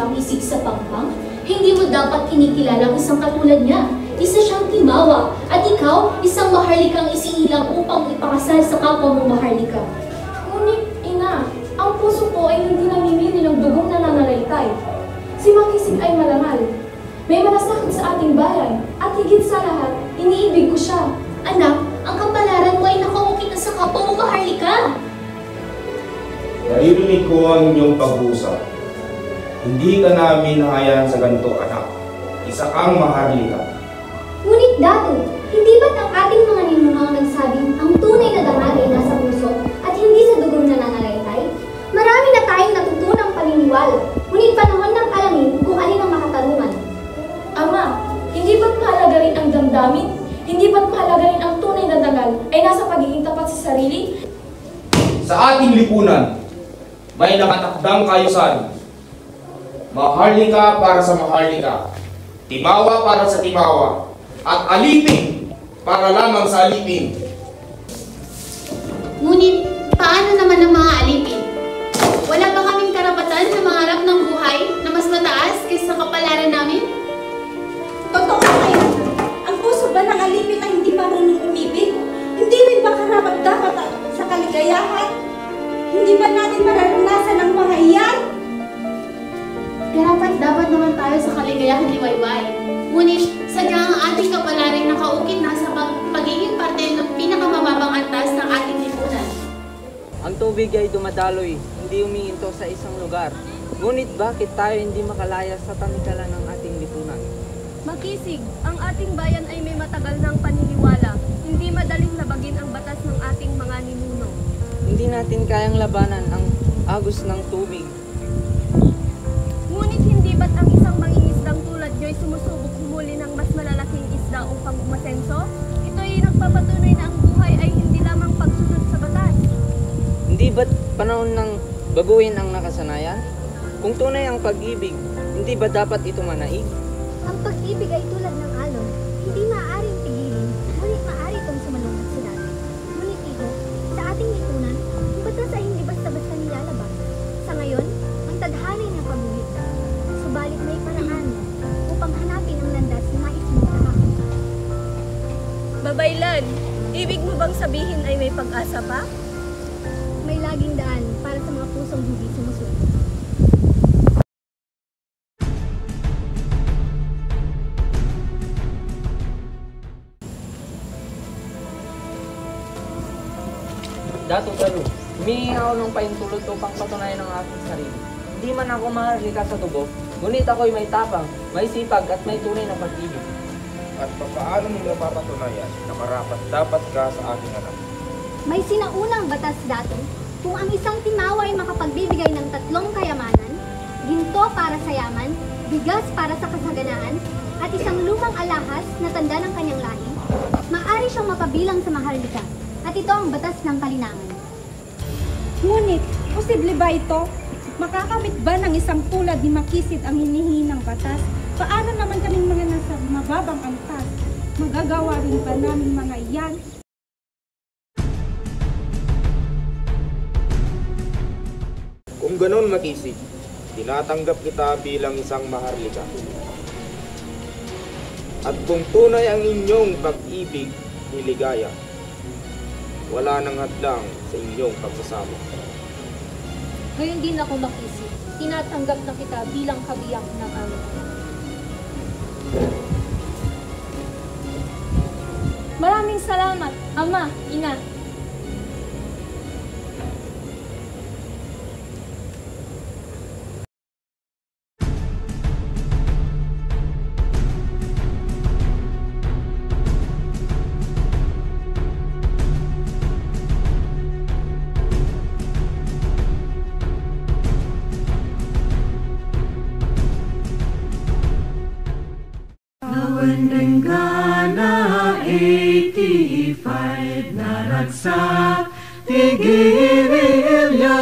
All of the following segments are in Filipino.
Makisig sa Pangpang, hindi mo dapat kinikilala ang isang katulad niya. Isa siyang timawa, at ikaw, isang maharlikang isiilang upang ipakasal sa kapwa mong maharlika. Ngunit, ina, ang puso ko ay hindi namimili ng dugong nananalaytay. Si Makisig ay marangal. May malasakit sa ating bayan, at higit sa lahat, iniibig ko siya. Anak, ang kapalaran mo ay nakaukit na sa kapwa mong maharlika. Naririnig ko ang inyong pag-uusap. Hindi ka namin hayaan sa ganito, anak. Isa kang maharlika. Ngunit Dato, hindi ba't ang ating mga ninuno ang nagsabing ang tunay na dangal ay nasa puso at hindi sa dugong nananalaytay? Marami na tayong natutunang paniniwala, ngunit panahon ng alamin kung alin ang makatarungan. Ama, hindi ba't mahalaga rin ang damdamin? Hindi ba't mahalaga rin ang tunay na dangal ay nasa pagiging tapat sa sarili? Sa ating lipunan, may nakatakdang kayusan. Maharlika para sa maharlika, timawa para sa timawa, at alipin para lamang sa alipin. Ngunit, paano naman ang mga alipin? Wala ba kaming karapatan na mangarap ng buhay na mas mataas kaysa sa kapalaran namin? Totoo kayo. Ang puso ba ng alipin ay hindi marunong umibig? Hindi rin ba karapat-dapat sa kaligayahan? Hindi ba natin mararanasan ang mga iyan? Karapat-dapat naman tayo sa kaligayahan ni Wayway. Ngunit, sadyang ang ating kapalaran nakaukit na sa pagiging parte ng pinakamababang antas ng ating lipunan. Ang tubig ay dumadaloy, hindi umiinto sa isang lugar. Ngunit bakit tayo hindi makalaya sa tamikalan ng ating lipunan? Makisig, ang ating bayan ay may matagal ng paniniwala. Hindi madaling labagin ang batas ng ating mga ninuno. Hindi natin kayang labanan ang agos ng tubig. Ngunit hindi ba't ang isang mangingisdang tulad nyo'y sumusubok humuli ng mas malalaking isda upang umasenso? Ito ay nagpapatunay na ang buhay ay hindi lamang pagsunod sa batas. Hindi ba't panahon ng baguhin ang nakasanayan? Kung tunay ang pag-ibig, hindi ba dapat ito manaig? Ang pag-ibig ay tulad ng alon, hindi maaaring pigilin, ngunit maaari itong sumalungat sa dati. Ngunit iho, sa ating lipunan, ang batas ay hindi basta-basta nilalabas. Sa ngayon, ang tadhana niyang pagguhit. Subalit may paraan upang hanapin ang landas na nais mong tahakot. Babaylan, ibig mo bang sabihin ay may pag-asa pa? May laging daan para sa mga pusong hindi sumusunod. Dato Galo, humingi ako ng pahintulot upang patunayan ang aking sarili. Hindi man ako maharlika sa dugo, ngunit ako'y may tapang, may sipag at may tunay na pag-ibig. At paano mo mapapatunayan na marapat dapat ka sa aking anak? May sinaunang batas Dato, kung ang isang timawa ay makapagbibigay ng 3 kayamanan, ginto para sa yaman, bigas para sa kasaganaan, at isang lumang alahas na tanda ng kanyang lahi, maaari siyang mapabilang sa maharlika. At ito ang batas ng kalinangan. Ngunit, posible ba ito? Makakamit ba ng isang tulad ni Makisig ang hinihingi ng batas? Paano naman kaming mga nasa mababang angkas? Magagawa rin ba namin mga iyan? Kung ganon, Makisig, tinatanggap kita bilang isang maharlika. At kung tunay ang inyong pag-ibig, niligaya, wala nang hadlang sa inyong pagsasama. Ngayon din ako Makisig. Tinatanggap na kita bilang kabiyak ng aming anak. Maraming salamat, Ama, Ina. Nawendengana 85 naragsak tigilya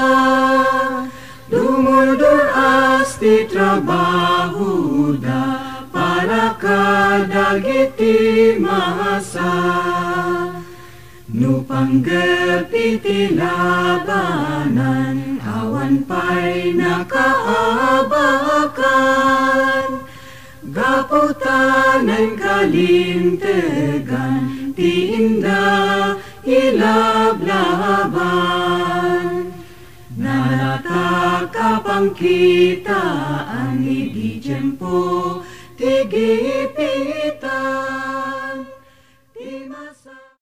dumuldur asti trabaho da para kadagiti masa nupangget iti labanan awan awan pa'y nakaabakan, gaputan kalintegan, ti inda ilablaban. Narata kapangkitaan, idi tiyempo, tigipitan.